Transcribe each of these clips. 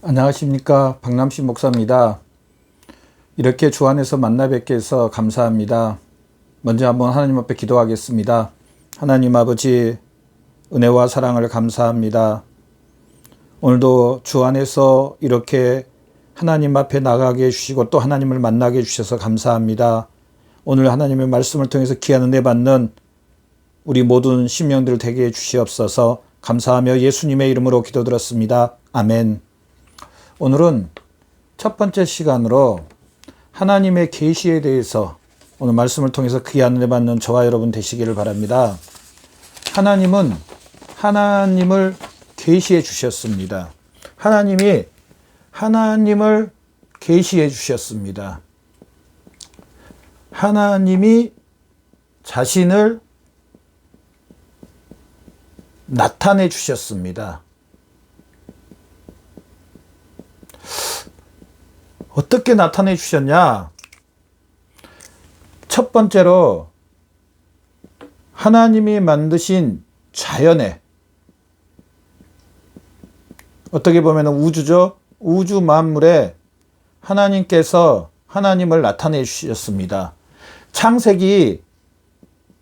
안녕하십니까, 박남식 목사입니다. 이렇게 주 안에서 만나 뵙게 해서 감사합니다. 먼저 한번 하나님 앞에 기도하겠습니다. 하나님 아버지, 은혜와 사랑을 감사합니다. 오늘도 주 안에서 이렇게 하나님 앞에 나가게 해주시고 또 하나님을 만나게 해주셔서 감사합니다. 오늘 하나님의 말씀을 통해서 귀한 은혜 받는 우리 모든 심령들 되게 해주시옵소서. 감사하며 예수님의 이름으로 기도드렸습니다. 아멘. 오늘은 첫 번째 시간으로 하나님의 계시에 대해서 오늘 말씀을 통해서 귀한 은혜 받는 저와 여러분 되시기를 바랍니다. 하나님은 하나님을 계시해 주셨습니다. 하나님이 하나님을 계시해 주셨습니다. 하나님이 자신을 나타내 주셨습니다. 어떻게 나타내 주셨냐? 첫 번째로 하나님이 만드신 자연에, 어떻게 보면 우주죠. 우주 만물에 하나님께서 하나님을 나타내 주셨습니다. 창세기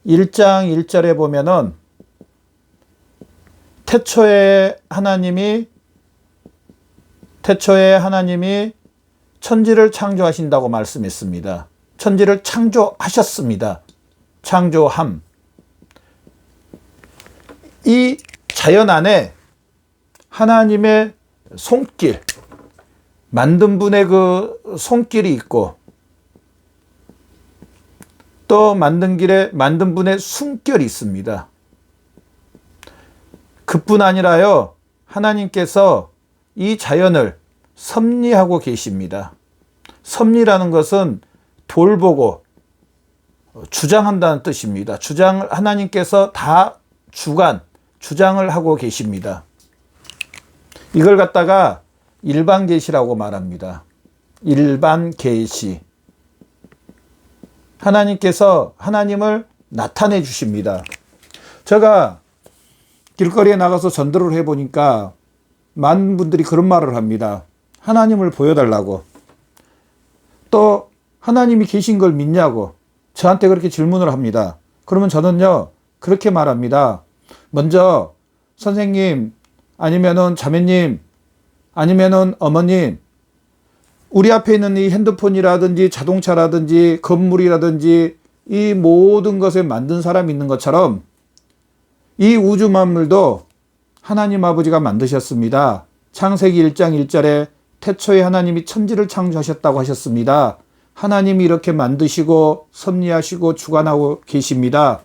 1장 1절에 보면은 태초에 하나님이 천지를 창조하신다고 말씀했습니다. 천지를 창조하셨습니다. 창조함. 이 자연 안에 하나님의 손길, 만든 분의 그 손길이 있고 또 만든 분의 숨결이 있습니다. 그뿐 아니라요, 하나님께서 이 자연을 섭리하고 계십니다. 섭리라는 것은 돌보고 주장한다는 뜻입니다. 하나님께서 다 주장을 하고 계십니다. 이걸 갖다가 일반 계시라고 말합니다. 일반 계시. 하나님께서 하나님을 나타내 주십니다. 제가 길거리에 나가서 전도를 해보니까 많은 분들이 그런 말을 합니다. 하나님을 보여달라고. 또 하나님이 계신 걸 믿냐고 저한테 그렇게 질문을 합니다. 그러면 저는요, 그렇게 말합니다. 먼저 선생님, 아니면은 자매님, 아니면은 어머님, 우리 앞에 있는 이 핸드폰이라든지 자동차라든지 건물이라든지 이 모든 것을 만든 사람이 있는 것처럼 이 우주 만물도 하나님 아버지가 만드셨습니다. 창세기 1장 1절에 태초에 하나님이 천지를 창조하셨다고 하셨습니다. 하나님이 이렇게 만드시고 섭리하시고 주관하고 계십니다.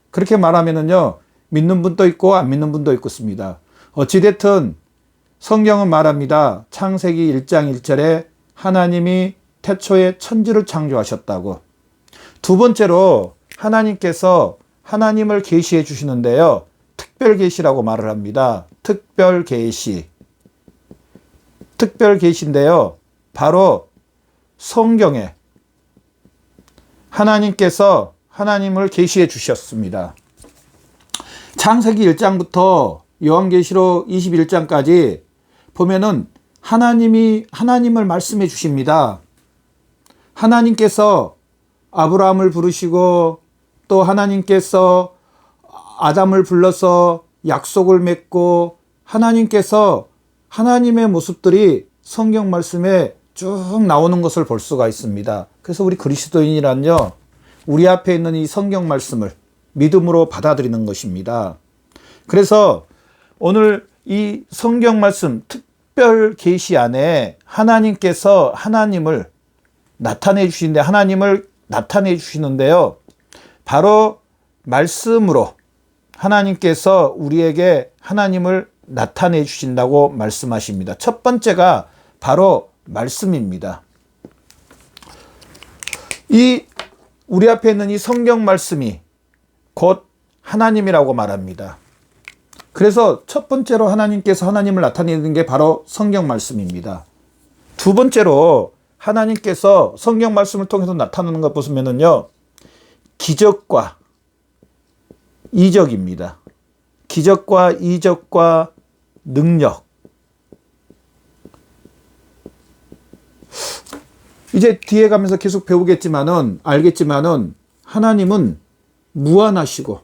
그렇게 말하면은요, 믿는 분도 있고 안 믿는 분도 있습니다. 어찌됐든 성경은 말합니다. 창세기 1장 1절에 하나님이 태초에 천지를 창조하셨다고. 두 번째로 하나님께서 하나님을 계시해 주시는데요, 특별 계시라고 말을 합니다. 특별 계시. 특별 계시인데요, 바로 성경에 하나님께서 하나님을 계시해 주셨습니다. 창세기 1장부터 요한계시록 21장까지 보면은 하나님을 말씀해 주십니다. 하나님께서 아브라함을 부르시고 또 하나님께서 아담을 불러서 약속을 맺고 하나님께서 하나님의 모습들이 성경 말씀에 쭉 나오는 것을 볼 수가 있습니다. 그래서 우리 그리스도인이란요, 우리 앞에 있는 이 성경 말씀을 믿음으로 받아들이는 것입니다. 그래서 오늘 이 성경 말씀 특별 계시 안에 하나님께서 하나님을 나타내 주시는데요, 바로 말씀으로 하나님께서 우리에게 하나님을 나타내 주신다고 말씀하십니다. 첫 번째가 바로 말씀입니다. 우리 앞에 있는 이 성경 말씀이 곧 하나님이라고 말합니다. 그래서 첫 번째로 하나님께서 하나님을 나타내는 게 바로 성경 말씀입니다. 두 번째로 하나님께서 성경 말씀을 통해서 나타나는 것 보시면은요, 기적과 이적입니다. 기적과 이적과 능력. 이제 뒤에 가면서 계속 배우겠지만은, 알겠지만은, 하나님은 무한하시고,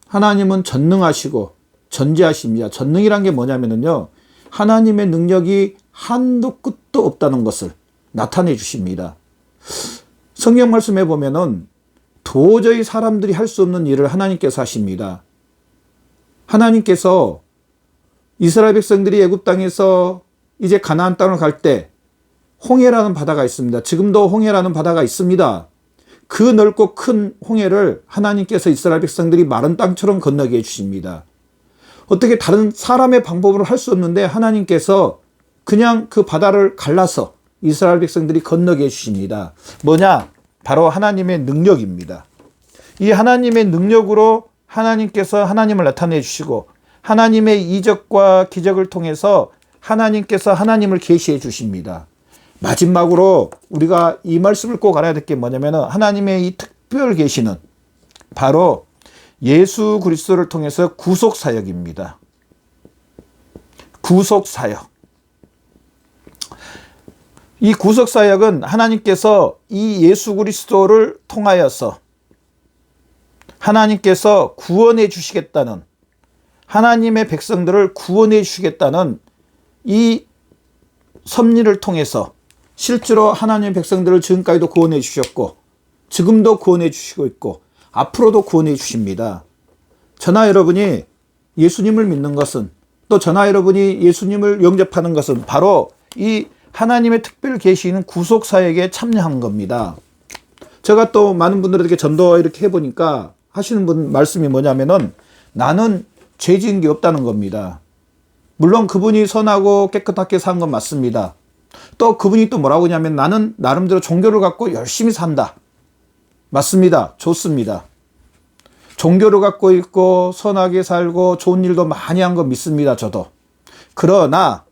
하나님은 전능하시고, 전지하십니다. 전능이란 게 뭐냐면요, 하나님의 능력이 한도 끝도 없다는 것을 나타내 주십니다. 성경 말씀에 보면은 도저히 사람들이 할 수 없는 일을 하나님께서 하십니다. 하나님께서 이스라엘 백성들이 애굽 땅에서 이제 가나안 땅을 갈 때 홍해라는 바다가 있습니다. 지금도 홍해라는 바다가 있습니다. 그 넓고 큰 홍해를 하나님께서 이스라엘 백성들이 마른 땅처럼 건너게 해주십니다. 어떻게 다른 사람의 방법으로 할 수 없는데 하나님께서 그냥 그 바다를 갈라서 이스라엘 백성들이 건너게 해주십니다. 뭐냐? 바로 하나님의 능력입니다. 이 하나님의 능력으로 하나님께서 하나님을 나타내 주시고, 하나님의 이적과 기적을 통해서 하나님께서 하나님을 계시해 주십니다. 마지막으로 우리가 이 말씀을 꼭 알아야 될 게 뭐냐면, 하나님의 이 특별 계시는 바로 예수 그리스도를 통해서 구속 사역입니다. 구속 사역. 이 구속 사역은 하나님께서 이 예수 그리스도를 통하여서 하나님께서 구원해 주시겠다는, 하나님의 백성들을 구원해 주시겠다는 이 섭리를 통해서 실제로 하나님의 백성들을 지금까지도 구원해 주셨고, 지금도 구원해 주시고 있고, 앞으로도 구원해 주십니다. 저나 여러분이 예수님을 믿는 것은, 또 저나 여러분이 예수님을 영접하는 것은 바로 이 하나님의 특별 계시는 구속 사역에 참여한 겁니다. 제가 또 많은 분들에게 전도 이렇게 해보니까 하시는 분 말씀이 뭐냐면은, 나는 죄 지은 게 없다는 겁니다. 물론 그분이 선하고 깨끗하게 산 건 맞습니다. 또 그분이 또 뭐라고 하냐면, 나는 나름대로 종교를 갖고 열심히 산다. 맞습니다. 좋습니다. 종교를 갖고 있고 선하게 살고 좋은 일도 많이 한 거 믿습니다. 저도. 그러나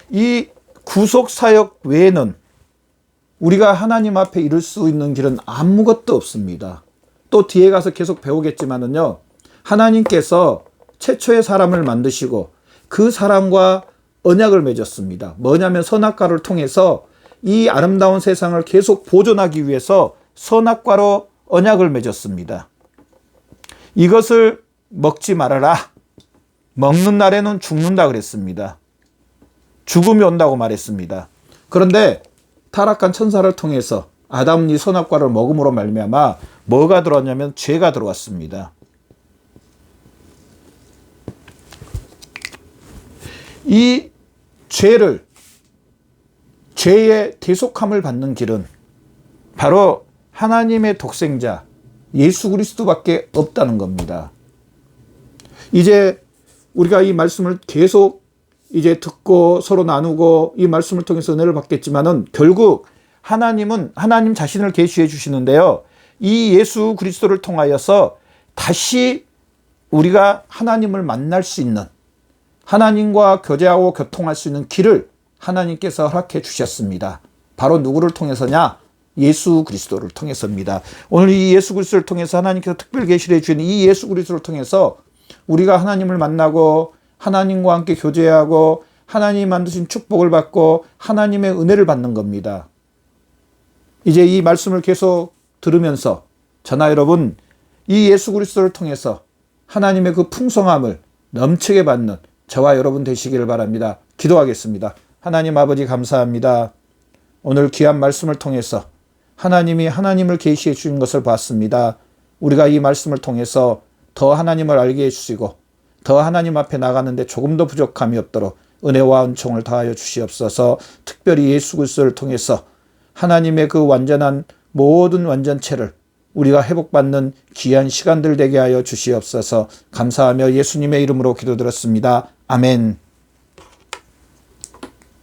이 구속사역 외에는 우리가 하나님 앞에 이룰 수 있는 길은 아무것도 없습니다. 또 뒤에 가서 계속 배우겠지만은요, 하나님께서 최초의 사람을 만드시고 그 사람과 언약을 맺었습니다. 뭐냐면 선악과를 통해서 이 아름다운 세상을 계속 보존하기 위해서 선악과로 언약을 맺었습니다. 이것을 먹지 말아라. 먹는 날에는 죽는다 그랬습니다. 죽음이 온다고 말했습니다. 그런데 타락한 천사를 통해서 아담이 선악과를 먹음으로 말미암아 뭐가 들어왔냐면 죄가 들어왔습니다. 이 죄의 대속함을 받는 길은 바로 하나님의 독생자 예수 그리스도밖에 없다는 겁니다. 이제 우리가 이 말씀을 계속 이제 듣고 서로 나누고 이 말씀을 통해서 은혜를 받겠지만은, 결국 하나님은 하나님 자신을 계시해 주시는데요, 이 예수 그리스도를 통하여서 다시 우리가 하나님을 만날 수 있는, 하나님과 교제하고 교통할 수 있는 길을 하나님께서 허락해 주셨습니다. 바로 누구를 통해서냐? 예수 그리스도를 통해서입니다. 오늘 이 예수 그리스도를 통해서 하나님께서 특별 계시를 해주신 이 예수 그리스도를 통해서 우리가 하나님을 만나고 하나님과 함께 교제하고 하나님이 만드신 축복을 받고 하나님의 은혜를 받는 겁니다. 이제 이 말씀을 계속 들으면서 저나 여러분, 이 예수 그리스도를 통해서 하나님의 그 풍성함을 넘치게 받는 저와 여러분 되시기를 바랍니다. 기도하겠습니다. 하나님 아버지 감사합니다. 오늘 귀한 말씀을 통해서 하나님이 하나님을 계시해 주신 것을 봤습니다. 우리가 이 말씀을 통해서 더 하나님을 알게 해주시고 더 하나님 앞에 나가는데 조금 더 부족함이 없도록 은혜와 은총을 더하여 주시옵소서. 특별히 예수 그리스도를 통해서 하나님의 그 완전한 모든 완전체를 우리가 회복받는 귀한 시간들 되게 하여 주시옵소서. 감사하며 예수님의 이름으로 기도드렸습니다. 아멘.